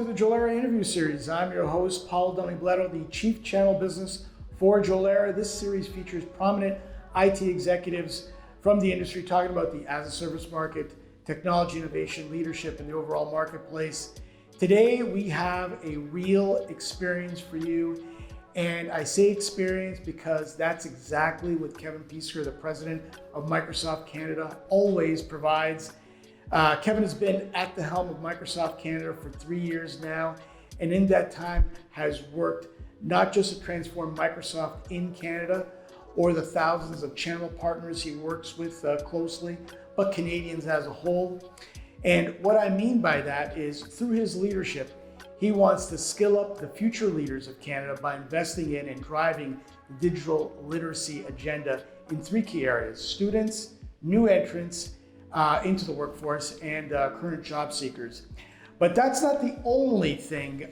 to the Jolera Interview Series. I'm your host, Paolo Nibletto, the Chief Channel Business for Jolera. This series features prominent IT executives from the industry talking about the as-a-service market, technology innovation, leadership, and the overall marketplace. Today, we have a real experience for you. And I say experience because that's exactly what Kevin Peesker, the president of Microsoft Canada, always provides. Kevin has been at the helm of Microsoft Canada for 3 years now, and in that time has worked not just to transform Microsoft in Canada or the thousands of channel partners he works with closely, but Canadians as a whole. And what I mean by that is through his leadership, he wants to skill up the future leaders of Canada by investing in and driving the digital literacy agenda in 3 key areas: students, new entrants into the workforce, and current job seekers. But that's not the only thing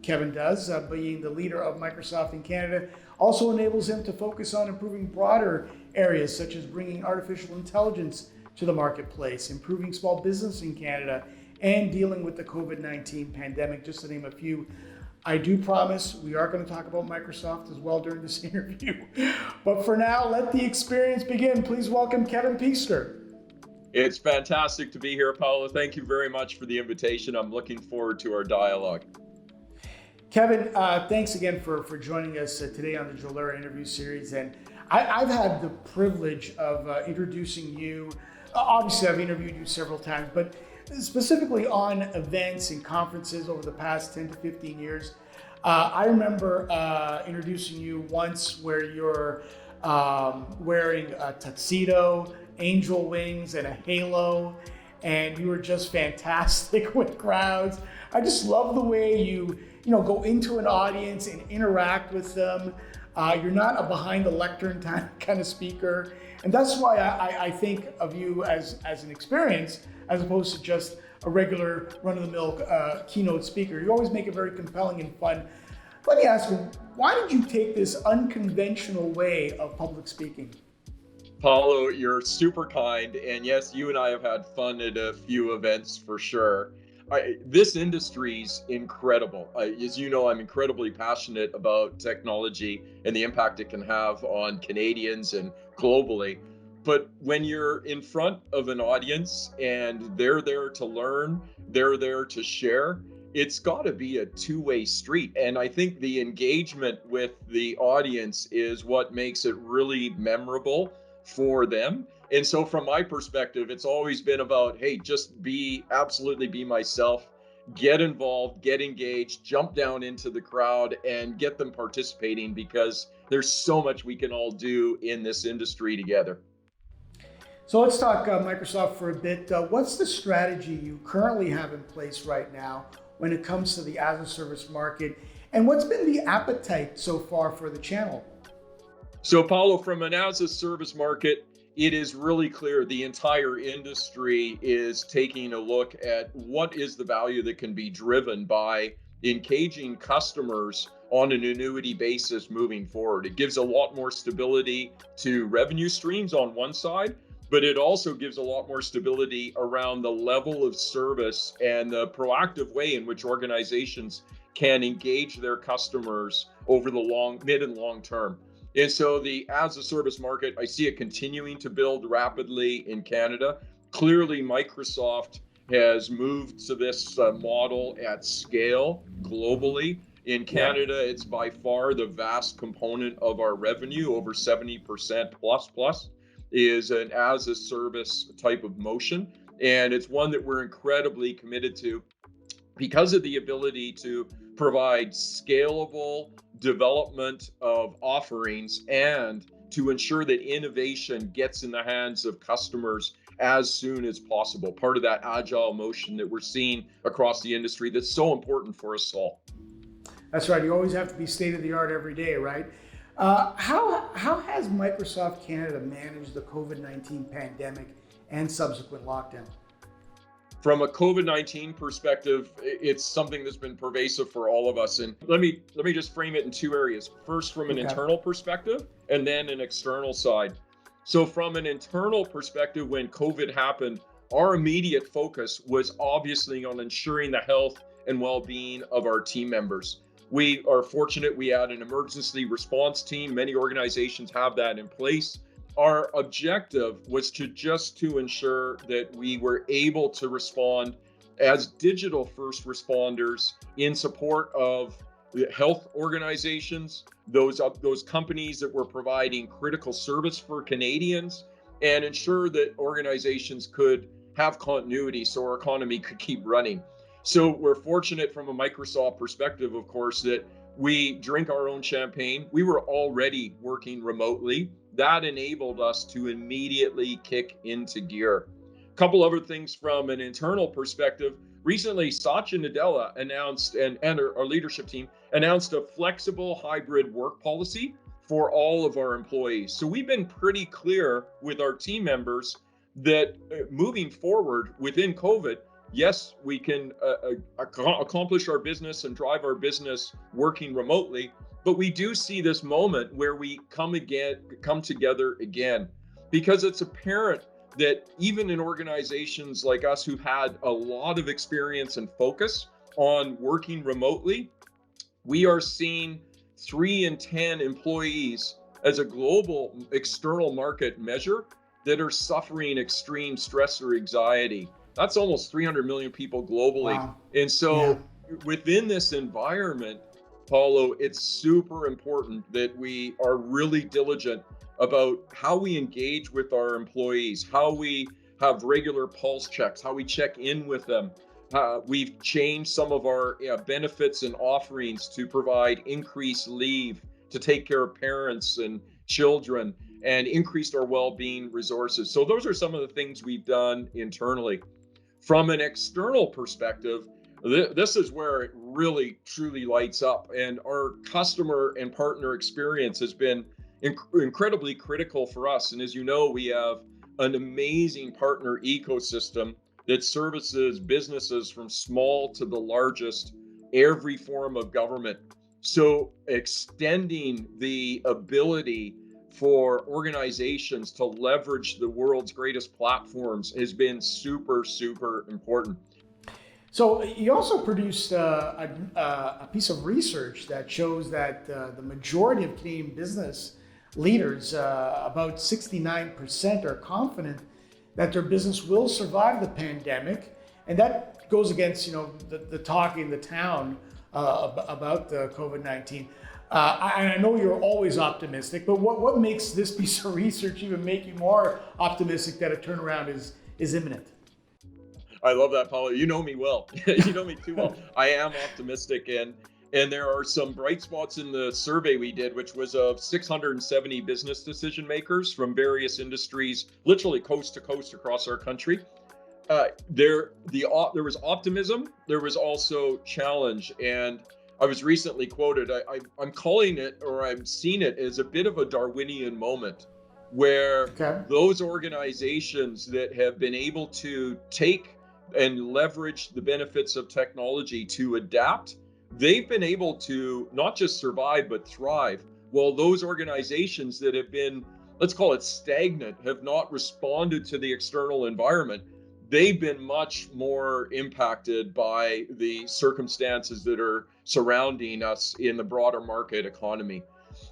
Kevin does. Being the leader of Microsoft in Canada also enables him to focus on improving broader areas such as bringing artificial intelligence to the marketplace, improving small business in Canada, and dealing with the COVID-19 pandemic, just to name a few. I do promise we are going to talk about Microsoft as well during this interview. But for now, let the experience begin. Please welcome Kevin Peesker. It's fantastic to be here, Paolo. Thank you very much for the invitation. I'm looking forward to our dialogue. Kevin, thanks again for joining us today on the Jolera Interview Series. And I've had the privilege of introducing you. Obviously, I've interviewed you several times, but specifically on events and conferences over the past 10 to 15 years. I remember introducing you once where you're wearing a tuxedo, angel wings, and a halo, and you were just fantastic with crowds. I just love the way you go into an audience and interact with them. You're not a behind the lectern kind of speaker, and that's why I think of you as an experience as opposed to just a regular run-of-the-mill keynote speaker. You always make it very compelling and fun. Let me ask you, why did you take this unconventional way of public speaking? Paolo, you're super kind. And yes, you and I have had fun at a few events for sure. This industry's incredible. As you know, I'm incredibly passionate about technology and the impact it can have on Canadians and globally. But when you're in front of an audience and they're there to learn, they're there to share, it's got to be a two-way street. And I think the engagement with the audience is what makes it really memorable for them. And so from my perspective, it's always been about, hey, just absolutely be myself, get involved, get engaged, jump down into the crowd and get them participating, because there's so much we can all do in this industry together. So let's talk Microsoft for a bit. What's the strategy you currently have in place right now when it comes to the as-a-service market? And what's been the appetite so far for the channel? So Paolo, from an as-a-service market, it is really clear the entire industry is taking a look at what is the value that can be driven by engaging customers on an annuity basis moving forward. It gives a lot more stability to revenue streams on one side, but it also gives a lot more stability around the level of service and the proactive way in which organizations can engage their customers over the mid and long term. And so the as-a-service market, I see it continuing to build rapidly in Canada. Clearly, Microsoft has moved to this model at scale globally. In Canada, it's by far the vast component of our revenue, over 70% plus is an as-a-service type of motion. And it's one that we're incredibly committed to because of the ability to provide scalable development of offerings and to ensure that innovation gets in the hands of customers as soon as possible. Part of that agile motion that we're seeing across the industry that's so important for us all. That's right. You always have to be state of the art every day, right? How has Microsoft Canada managed the COVID-19 pandemic and subsequent lockdown? From a COVID-19 perspective, it's something that's been pervasive for all of us. And let me just frame it in 2 areas. First, from an internal perspective, and then an external side. So from an internal perspective, when COVID happened, our immediate focus was obviously on ensuring the health and well-being of our team members. We are fortunate we had an emergency response team. Many organizations have that in place. Our objective was to ensure that we were able to respond as digital first responders in support of the health organizations, those companies that were providing critical service for Canadians, and ensure that organizations could have continuity so our economy could keep running. So we're fortunate from a Microsoft perspective, of course, that we drink our own champagne. We were already working remotely. That enabled us to immediately kick into gear. A couple other things from an internal perspective. Recently, Satya Nadella announced, and our leadership team announced, a flexible hybrid work policy for all of our employees. So we've been pretty clear with our team members that moving forward within COVID, yes, we can accomplish our business and drive our business working remotely, but we do see this moment where we come together again, because it's apparent that even in organizations like us who've had a lot of experience and focus on working remotely, we are seeing 3 in 10 employees as a global external market measure that are suffering extreme stress or anxiety. That's almost 300 million people globally. Wow. And so Yeah. within this environment, Paulo, it's super important that we are really diligent about how we engage with our employees, how we have regular pulse checks, how we check in with them. We've changed some of our benefits and offerings to provide increased leave to take care of parents and children, and increased our well-being resources. So those are some of the things we've done internally. From an external perspective, this is where it really truly lights up, and our customer and partner experience has been incredibly critical for us. And as you know, we have an amazing partner ecosystem that services businesses from small to the largest, every form of government. So extending the ability for organizations to leverage the world's greatest platforms has been super, super important. So you also produced a piece of research that shows that the majority of Canadian business leaders, about 69%, are confident that their business will survive the pandemic, and that goes against the talk in the town about the COVID-19. I know you're always optimistic, but what makes this piece of research even make you more optimistic that a turnaround is imminent? I love that, Paolo. You know me well. You know me too well. I am optimistic, and there are some bright spots in the survey we did, which was of 670 business decision makers from various industries, literally coast to coast across our country. There was optimism. There was also challenge, and I was recently quoted. I'm calling it, or I'm seeing it as a bit of a Darwinian moment, where those organizations that have been able to take and leverage the benefits of technology to adapt, they've been able to not just survive, but thrive. While those organizations that have been, let's call it stagnant, have not responded to the external environment, they've been much more impacted by the circumstances that are surrounding us in the broader market economy.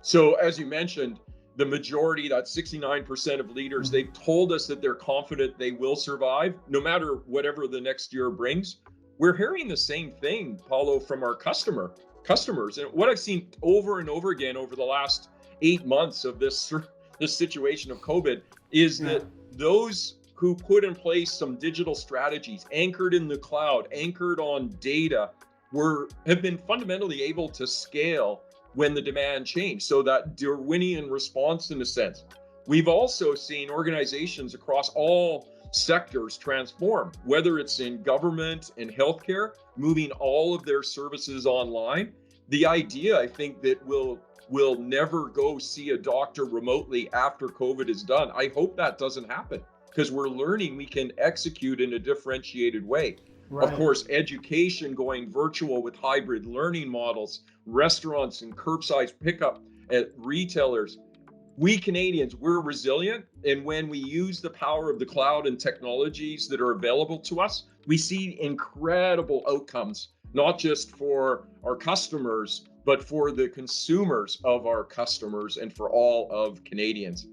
So as you mentioned, the majority, that 69% of leaders, they've told us that they're confident they will survive no matter whatever the next year brings. We're hearing the same thing, Paulo, from our customers. And what I've seen over and over again over the last 8 months of this situation of COVID is that those who put in place some digital strategies anchored in the cloud, anchored on data, have been fundamentally able to scale when the demand changed. So that Darwinian response, in a sense. We've also seen organizations across all sectors transform, whether it's in government and healthcare, moving all of their services online. The idea, I think, that we'll never go see a doctor remotely after COVID is done. I hope that doesn't happen, because we're learning we can execute in a differentiated way. Right. Of course, education going virtual with hybrid learning models, restaurants and curbside pickup at retailers. we Canadians, we're resilient. And when we use the power of the cloud and technologies that are available to us, we see incredible outcomes, not just for our customers, but for the consumers of our customers and for all of Canadians.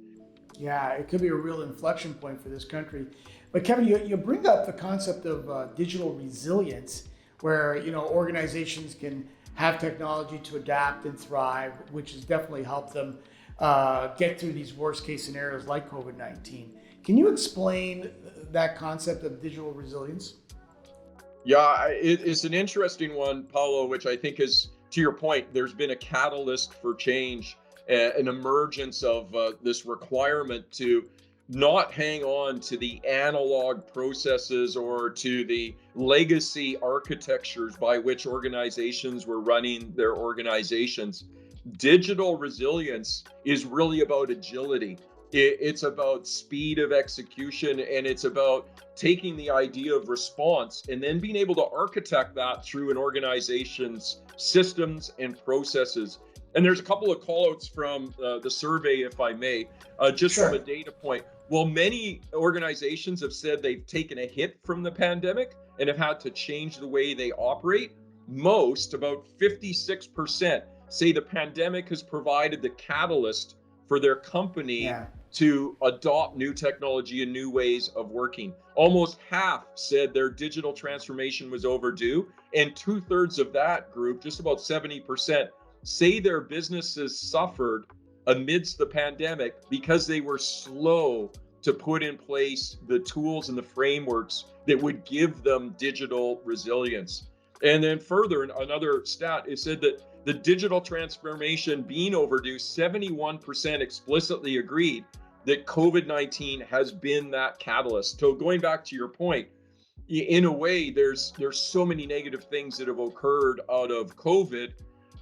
Yeah, it could be a real inflection point for this country. But Kevin, you bring up the concept of digital resilience, where organizations can have technology to adapt and thrive, which has definitely helped them get through these worst case scenarios like COVID-19. Can you explain that concept of digital resilience? Yeah, it's an interesting one, Paolo, which I think is, to your point, there's been a catalyst for change, an emergence of this requirement to not hang on to the analog processes or to the legacy architectures by which organizations were running their organizations. Digital resilience is really about agility. It's about speed of execution, and it's about taking the idea of response and then being able to architect that through an organization's systems and processes. And there's a couple of callouts from the survey, if I may, just Sure. from a data point. Well, many organizations have said they've taken a hit from the pandemic and have had to change the way they operate. Most, about 56%, say the pandemic has provided the catalyst for their company Yeah. to adopt new technology and new ways of working. Almost half said their digital transformation was overdue, and 2/3 of that group, just about 70%, say their businesses suffered amidst the pandemic because they were slow to put in place the tools and the frameworks that would give them digital resilience. And then further, another stat, it said that the digital transformation being overdue, 71% explicitly agreed that COVID-19 has been that catalyst. So going back to your point, in a way, there's so many negative things that have occurred out of COVID.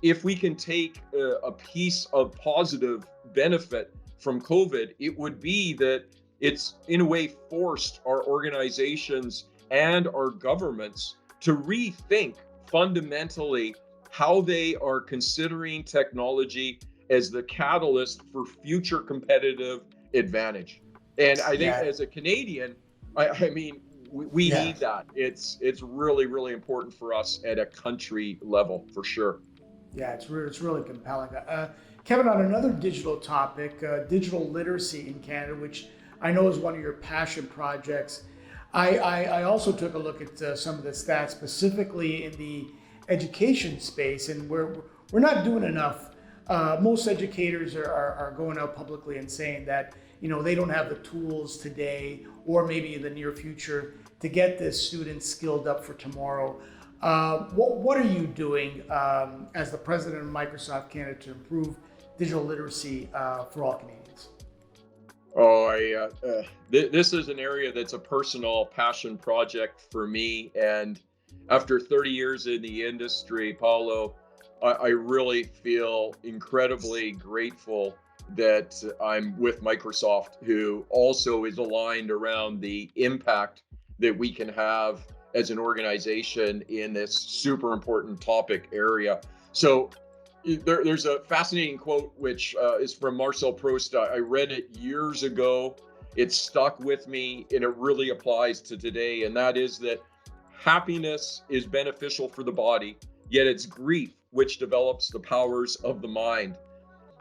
If we can take a piece of positive benefit from COVID, it would be that it's in a way forced our organizations and our governments to rethink fundamentally how they are considering technology as the catalyst for future competitive advantage. And I think Yeah. as a Canadian, I mean, we Yeah. need that. It's really, really important for us at a country level, for sure. Yeah, it's really compelling. Kevin, on another digital topic, digital literacy in Canada, which I know is one of your passion projects. I also took a look at some of the stats, specifically in the education space, and we're not doing enough. Most educators are going out publicly and saying that they don't have the tools today or maybe in the near future to get the students skilled up for tomorrow. What are you doing as the president of Microsoft Canada to improve digital literacy for all Canadians? Oh, this is an area that's a personal passion project for me. And after 30 years in the industry, Paolo, I really feel incredibly grateful that I'm with Microsoft, who also is aligned around the impact that we can have as an organization in this super important topic area. So there's a fascinating quote, which is from Marcel Proust. I read it years ago. It stuck with me, and it really applies to today. And that is that happiness is beneficial for the body, yet it's grief which develops the powers of the mind.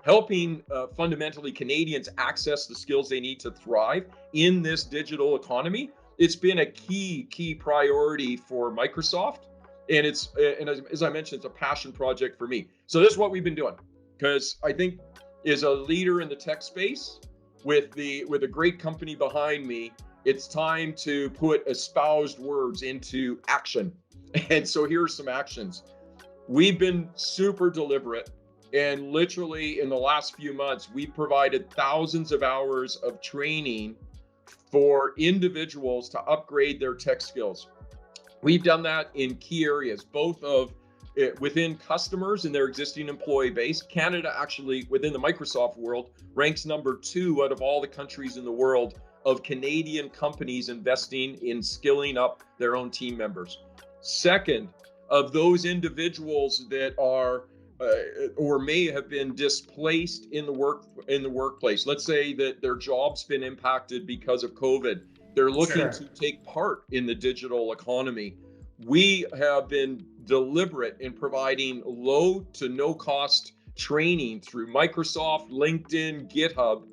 Helping fundamentally Canadians access the skills they need to thrive in this digital economy, it's been a key priority for Microsoft. And as I mentioned, it's a passion project for me. So this is what we've been doing, because I think as a leader in the tech space with a great company behind me, it's time to put espoused words into action. And so here are some actions. We've been super deliberate, and literally in the last few months, we provided thousands of hours of training for individuals to upgrade their tech skills. We've done that in key areas, both of within customers and their existing employee base. Canada actually, within the Microsoft world, ranks number 2 out of all the countries in the world of Canadian companies investing in skilling up their own team members. Second, of those individuals that are or may have been displaced in the workplace. Let's say that their job's been impacted because of COVID. They're looking Sure. to take part in the digital economy. We have been deliberate in providing low to no cost training through Microsoft, LinkedIn, GitHub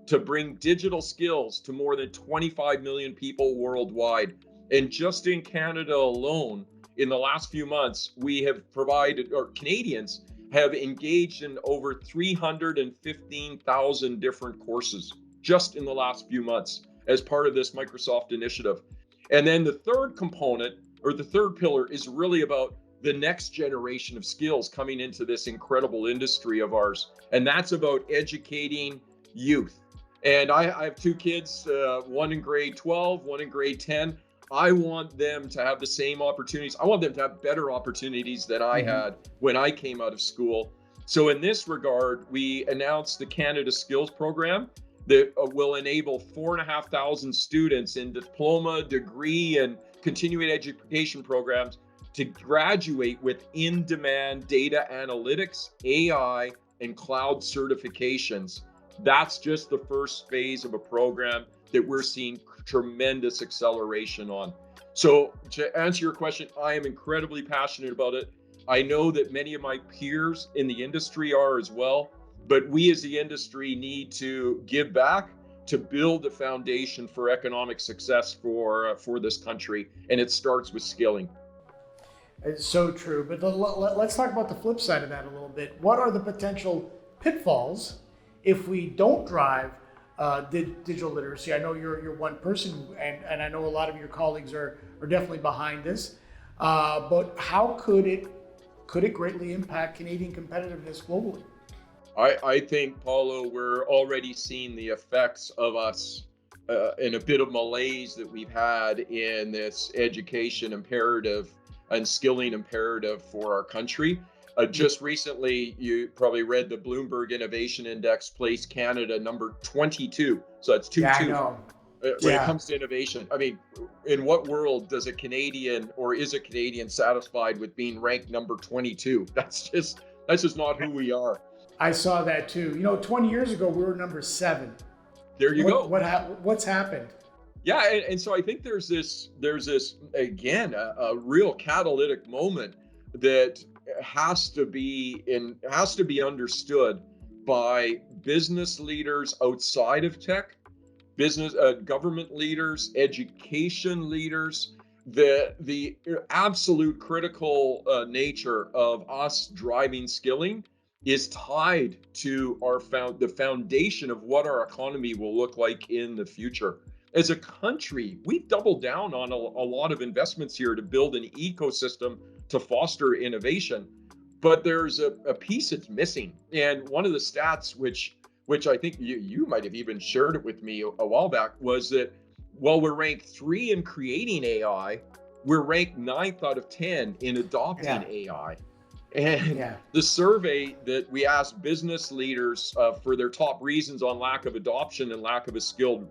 to bring digital skills to more than 25 million people worldwide. And just in Canada alone, in the last few months, we have provided, or Canadians have engaged in over 315,000 different courses just in the last few months as part of this Microsoft initiative. And then the third component, or the third pillar, is really about the next generation of skills coming into this incredible industry of ours. And that's about educating youth. And I have two kids, one in grade 12, one in grade 10. I want them to have the same opportunities. I want them to have better opportunities than I had when I came out of school. So in this regard, we announced the Canada Skills Program that will enable 4,500 students in diploma, degree, and continuing education programs to graduate with in-demand data analytics, AI, and cloud certifications. That's just the first phase of a program that we're seeing tremendous acceleration on. So to answer your question, I am incredibly passionate about it. I know that many of my peers in the industry are as well, but we as the industry need to give back to build a foundation for economic success for this country, and it starts with skilling. It's so true. But let's talk about the flip side of that a little bit. What are the potential pitfalls if we don't drive digital literacy? I know you're one person, and I know a lot of your colleagues are definitely behind this. But how could it greatly impact Canadian competitiveness globally? I think, Paolo, we're already seeing the effects of us in a bit of malaise that we've had in this education imperative and skilling imperative for our country. Just recently, you probably read the Bloomberg Innovation Index placed Canada number 22. So that's 2-2. Yeah, I know. When it comes to innovation. I mean, in what world does a Canadian, or is a Canadian, satisfied with being ranked number 22? That's just not who we are. I saw that too. 20 years ago we were number 7. There you go. What's happened? Yeah, and so I think there's this again a real catalytic moment that has to be understood by business leaders outside of tech, business government leaders, education leaders. The absolute critical nature of us driving skilling is tied to the foundation of what our economy will look like in the future. As a country, we've doubled down on a lot of investments here to build an ecosystem to foster innovation, but there's a piece that's missing. And one of the stats, which I think you might have even shared it with me a while back, was that while we're ranked 3 in creating AI, we're ranked 9th out of 10 in adopting AI. And the survey that we asked business leaders for their top reasons on lack of adoption and lack of a skilled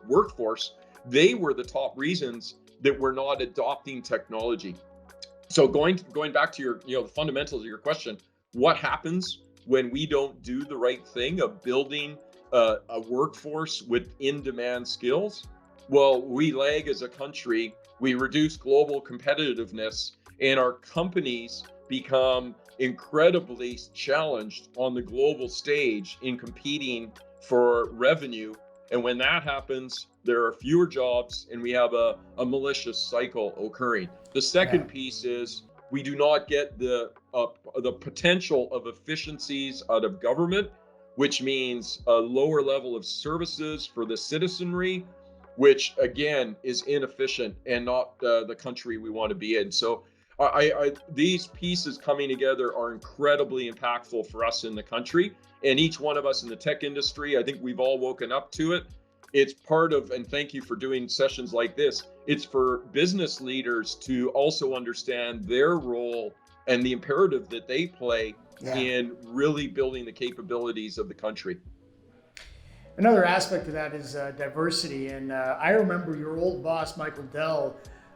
workforce, they were the top reasons that we're not adopting technology. So going back to your the fundamentals of your question, what happens when we don't do the right thing of building a workforce with in-demand skills? Well, we lag as a country, we reduce global competitiveness, and our companies become incredibly challenged on the global stage in competing for revenue. And when that happens, there are fewer jobs and we have a malicious cycle occurring. The second piece is we do not get the potential of efficiencies out of government, which means a lower level of services for the citizenry, which again is inefficient and not the country we want to be in. So these pieces coming together are incredibly impactful for us in the country, and each one of us in the tech industry, I think we've all woken up to it. It's part of, and thank you for doing sessions like this, it's for business leaders to also understand their role and the imperative that they play in really building the capabilities of the country. Another aspect of that is diversity. And I remember your old boss, Michael Dell,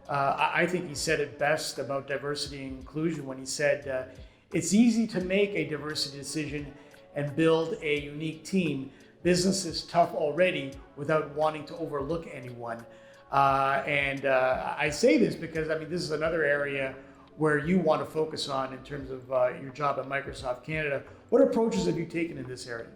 I think he said it best about diversity and inclusion when he said, It's easy to make a diversity decision and build a unique team. Business is tough already without wanting to overlook anyone. I say this because, I mean, this is another area where you want to focus on in terms of your job at Microsoft Canada. What approaches have you taken in this area?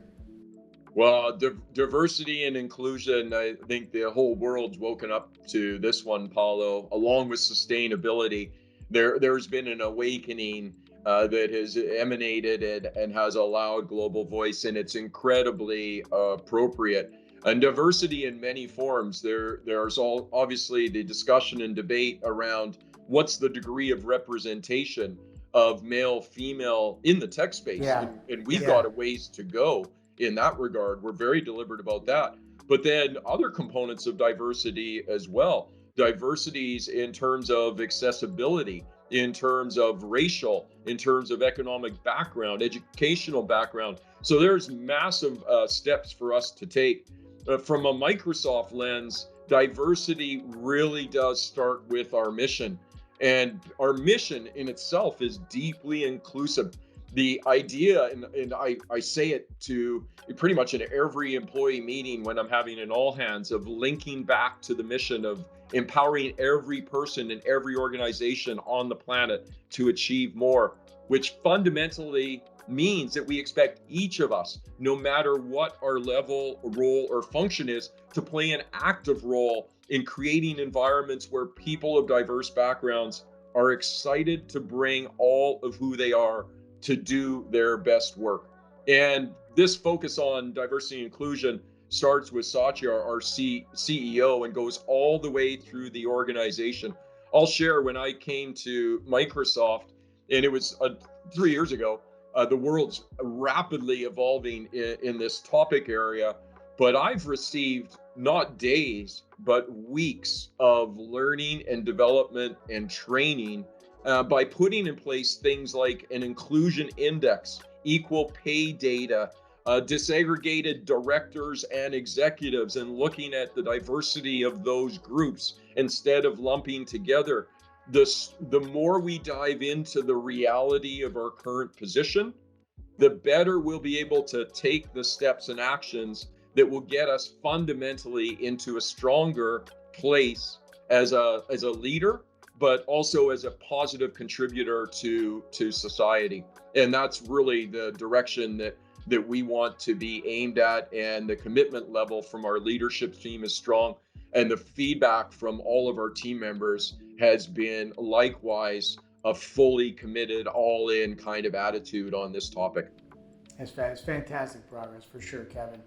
Well, diversity and inclusion, I think the whole world's woken up to this one, Paolo, along with sustainability. There's been an awakening that has emanated and has allowed global voice, and it's incredibly appropriate. And diversity in many forms. There's all obviously the discussion and debate around what's the degree of representation of male, female in the tech space, Yeah. and we've got a ways to go in that regard. We're very deliberate about that. But then other components of diversity as well. Diversities in terms of accessibility, in terms of racial, in terms of economic background, educational background. So there's massive steps for us to take. From a Microsoft lens, diversity really does start with our mission. And our mission in itself is deeply inclusive. The idea, and I say it to pretty much in every employee meeting when I'm having an all hands, of linking back to the mission of empowering every person in every organization on the planet to achieve more, which fundamentally means that we expect each of us, no matter what our level, role, or function is, to play an active role in creating environments where people of diverse backgrounds are excited to bring all of who they are to do their best work. And this focus on diversity and inclusion starts with Satya, our CEO, and goes all the way through the organization. I'll share, when I came to Microsoft, and it was 3 years ago, the world's rapidly evolving in this topic area, but I've received not days, but weeks of learning and development and training by putting in place things like an inclusion index, equal pay data, disaggregated directors and executives, and looking at the diversity of those groups instead of lumping together. The more we dive into the reality of our current position, the better we'll be able to take the steps and actions that will get us fundamentally into a stronger place as a leader, but also as a positive contributor to society. And that's really the direction that we want to be aimed at. And the commitment level from our leadership team is strong. And the feedback from all of our team members has been likewise a fully committed, all in kind of attitude on this topic. It's fantastic progress for sure, Kevin.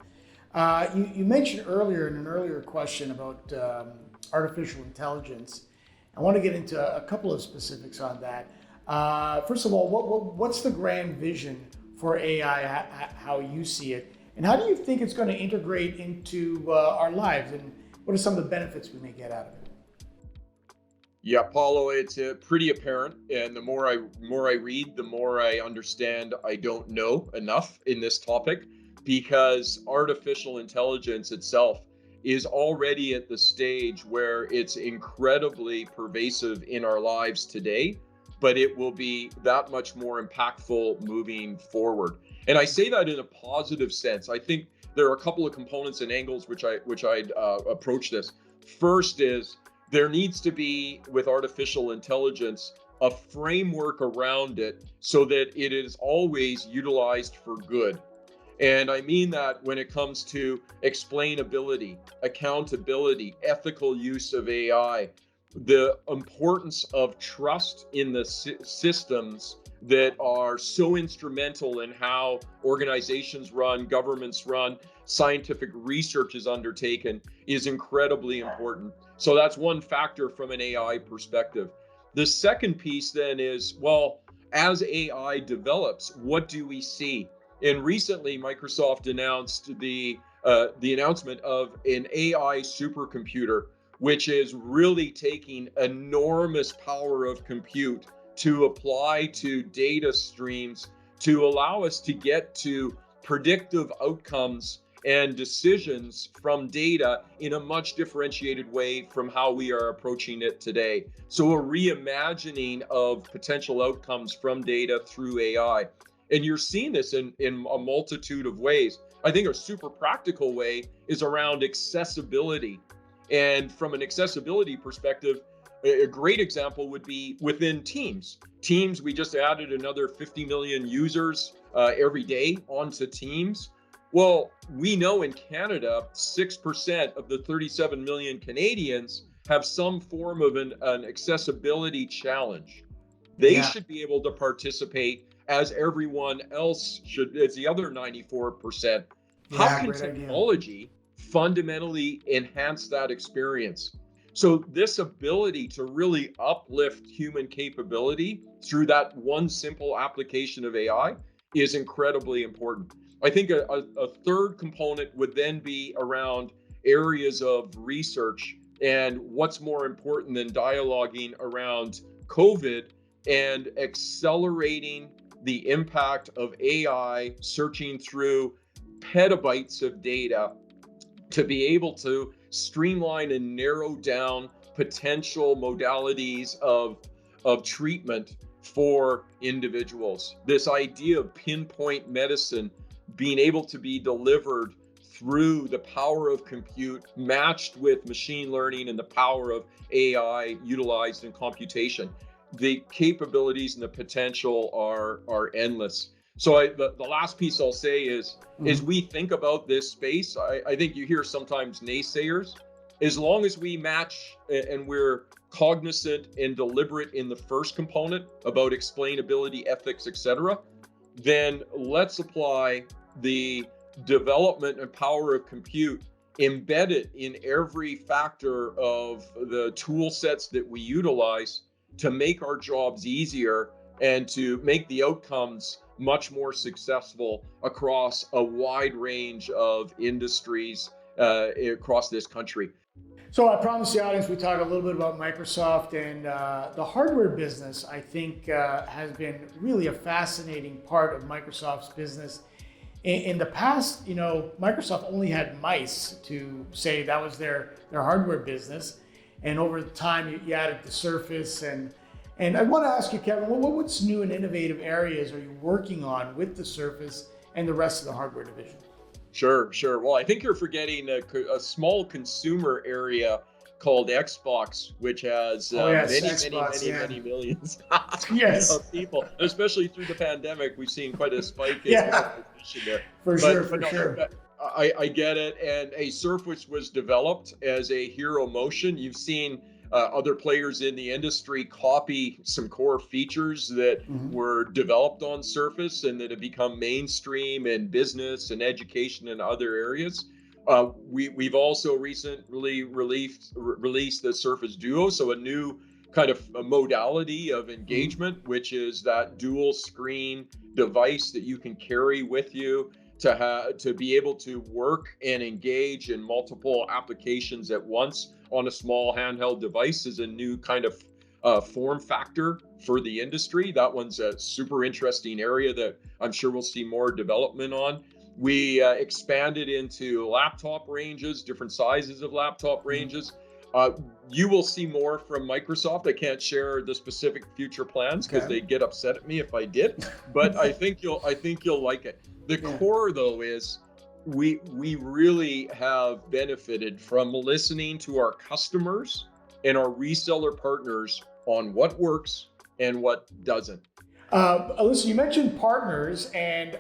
You mentioned earlier in an earlier question about artificial intelligence. I want to get into a couple of specifics on that. First of all, what's the grand vision for AI, how you see it, and how do you think it's going to integrate into our lives, and what are some of the benefits we may get out of it? Yeah, Paulo, it's pretty apparent, and the more I read, the more I understand I don't know enough in this topic, because artificial intelligence itself is already at the stage where it's incredibly pervasive in our lives today, but it will be that much more impactful moving forward. And I say that in a positive sense. I think there are a couple of components and angles which I'd approach this. First is, there needs to be, with artificial intelligence, a framework around it so that it is always utilized for good. And I mean that when it comes to explainability, accountability, ethical use of AI, the importance of trust in the systems that are so instrumental in how organizations run, governments run, scientific research is undertaken, is incredibly important. So that's one factor from an AI perspective. The second piece then is, well, as AI develops, what do we see? And recently, Microsoft announced the announcement of an AI supercomputer, which is really taking enormous power of compute to apply to data streams to allow us to get to predictive outcomes and decisions from data in a much differentiated way from how we are approaching it today. So a reimagining of potential outcomes from data through AI. And you're seeing this in a multitude of ways. I think a super practical way is around accessibility. And from an accessibility perspective, a great example would be within Teams. Teams, we just added another 50 million users every day onto Teams. Well, we know in Canada, 6% of the 37 million Canadians have some form of an accessibility challenge. They Yeah. should be able to participate as everyone else should, as the other 94%. How Yeah, can great idea. technology fundamentally enhance that experience? So, this ability to really uplift human capability through that one simple application of AI is incredibly important. I think a third component would then be around areas of research and what's more important than dialoguing around COVID and accelerating the impact of AI searching through petabytes of data to be able to streamline and narrow down potential modalities of treatment for individuals. This idea of pinpoint medicine being able to be delivered through the power of compute matched with machine learning and the power of AI utilized in computation. The capabilities and the potential are endless. So the last piece I'll say is, as we think about this space, I think you hear sometimes naysayers. As long as we match and we're cognizant and deliberate in the first component about explainability, ethics, etc., then let's apply the development and power of compute embedded in every factor of the tool sets that we utilize to make our jobs easier and to make the outcomes much more successful across a wide range of industries across this country. So I promised the audience we talk a little bit about Microsoft and the hardware business. I think has been really a fascinating part of Microsoft's business. In the past, Microsoft only had mice to say that was their hardware business, and over time you added the Surface and I want to ask you, Kevin, what's new and innovative areas are you working on with the Surface and the rest of the hardware division? Sure. Well, I think you're forgetting a small consumer area called Xbox, which has Yes, many, Xbox, many millions Yes, of people. Especially through the pandemic, we've seen quite a spike in yeah, competition there. for No, sure. I get it. And a Surface was developed as a hero motion. You've seen other players in the industry copy some core features that were developed on Surface and that have become mainstream in business and education and other areas. We've also recently released the Surface Duo, so a new kind of a modality of engagement, which is that dual screen device that you can carry with you to be able to work and engage in multiple applications at once on a small handheld device is a new kind of form factor for the industry. That one's a super interesting area that I'm sure we'll see more development on. We expanded into laptop ranges, different sizes of laptop ranges. You will see more from Microsoft. I can't share the specific future plans because they get upset at me if I did, but I think you'll like it. The core though is we really have benefited from listening to our customers and our reseller partners on what works and what doesn't. Listen, you mentioned partners, and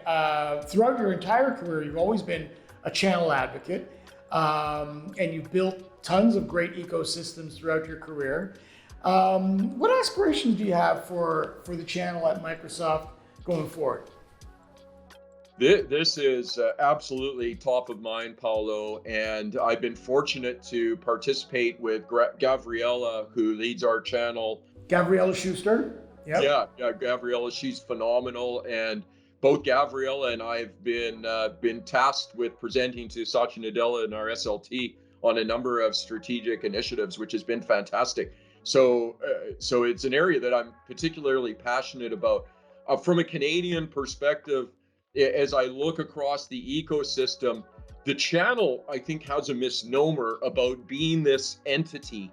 throughout your entire career, you've always been a channel advocate, and you've built tons of great ecosystems throughout your career. What aspirations do you have for the channel at Microsoft going forward? This is absolutely top of mind, Paolo, and I've been fortunate to participate with Gabriella, who leads our channel. Gabriella Schuster? Yep. Yeah, Gabriella, she's phenomenal, and both Gabriella and I have been tasked with presenting to Satya Nadella and our SLT on a number of strategic initiatives, which has been fantastic. So it's an area that I'm particularly passionate about. From a Canadian perspective, as I look across the ecosystem, The channel, I think, has a misnomer about being this entity.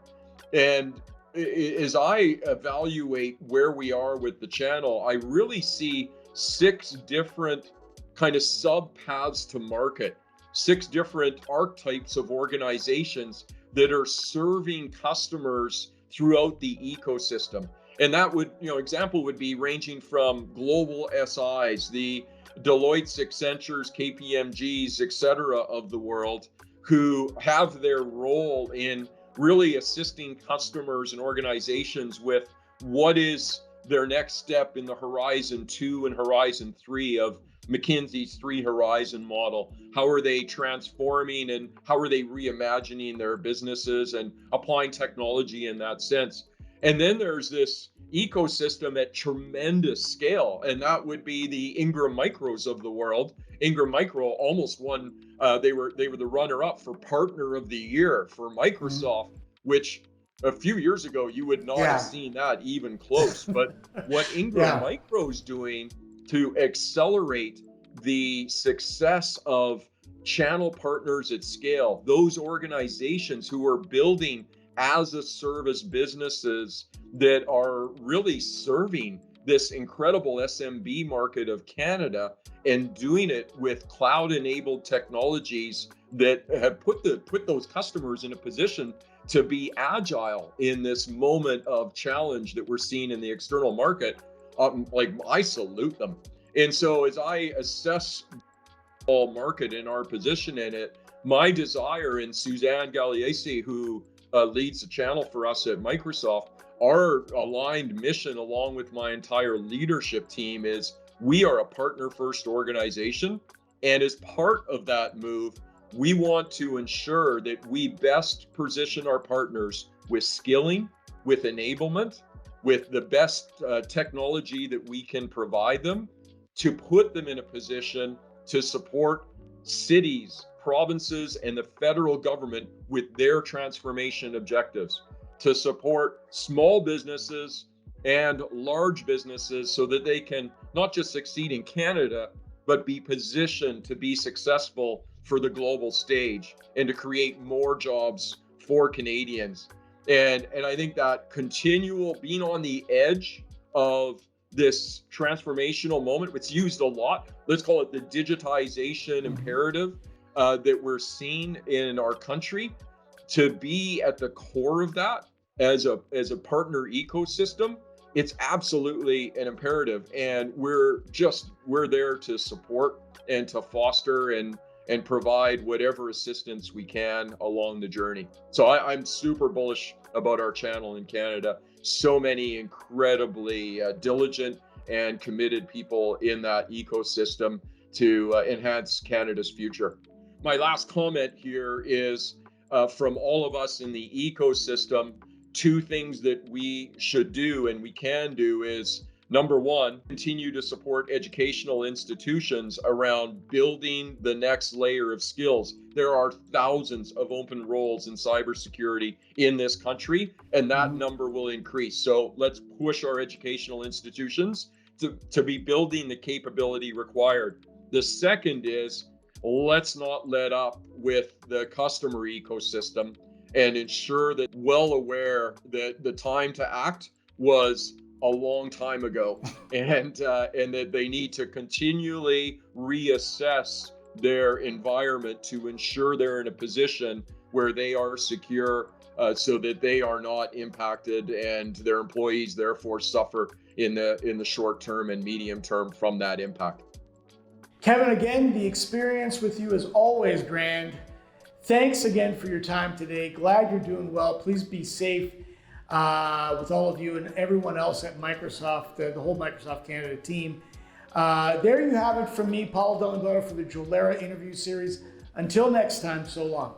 And as I evaluate where we are with the channel, I really see 6 different kind of sub paths to market, 6 different archetypes of organizations that are serving customers throughout the ecosystem. And that would, example would be ranging from global SIs, the Deloitte's, Accenture's, KPMG's, et cetera, of the world, who have their role in really assisting customers and organizations with what is their next step in the Horizon 2 and Horizon 3 of McKinsey's 3 Horizon model. How are they transforming and how are they reimagining their businesses and applying technology in that sense? And then there's this ecosystem at tremendous scale, and that would be the Ingram Micros of the world. Ingram Micro almost won, they were the runner-up for Partner of the Year for Microsoft, which a few years ago you would not have seen that even close. But what Ingram Micro is doing to accelerate the success of channel partners at scale, those organizations who are building as a service businesses that are really serving this incredible SMB market of Canada and doing it with cloud-enabled technologies that have put those customers in a position to be agile in this moment of challenge that we're seeing in the external market. I salute them. And so as I assess all market and our position in it, my desire, and Suzanne Galeesi, who leads the channel for us at Microsoft, our aligned mission along with my entire leadership team is we are a partner first organization. And as part of that move, we want to ensure that we best position our partners with skilling, with enablement, with the best technology that we can provide them to put them in a position to support cities, provinces, and the federal government with their transformation objectives, to support small businesses and large businesses so that they can not just succeed in Canada, but be positioned to be successful for the global stage and to create more jobs for Canadians. And I think that continual being on the edge of this transformational moment, it's used a lot. Let's call it the digitization imperative that we're seeing in our country. To be at the core of that as a partner ecosystem, it's absolutely an imperative. And we're there to support and to foster and provide whatever assistance we can along the journey. So I'm super bullish about our channel in Canada. So many incredibly diligent and committed people in that ecosystem to enhance Canada's future. My last comment here is from all of us in the ecosystem, 2 things that we should do and we can do is, number 1, continue to support educational institutions around building the next layer of skills. There are thousands of open roles in cybersecurity in this country, and that number will increase. So let's push our educational institutions to be building the capability required. The second is, let's not let up with the customer ecosystem and ensure that well aware that the time to act was a long time ago, and that they need to continually reassess their environment to ensure they're in a position where they are secure, so that they are not impacted and their employees therefore suffer in the short term and medium term from that impact. Kevin, again, the experience with you is always grand. Thanks again for your time today. Glad you're doing well. Please be safe with all of you and everyone else at Microsoft, the whole Microsoft Canada team. There you have it from me, Paolo, for the Jolera Interview Series. Until next time, so long.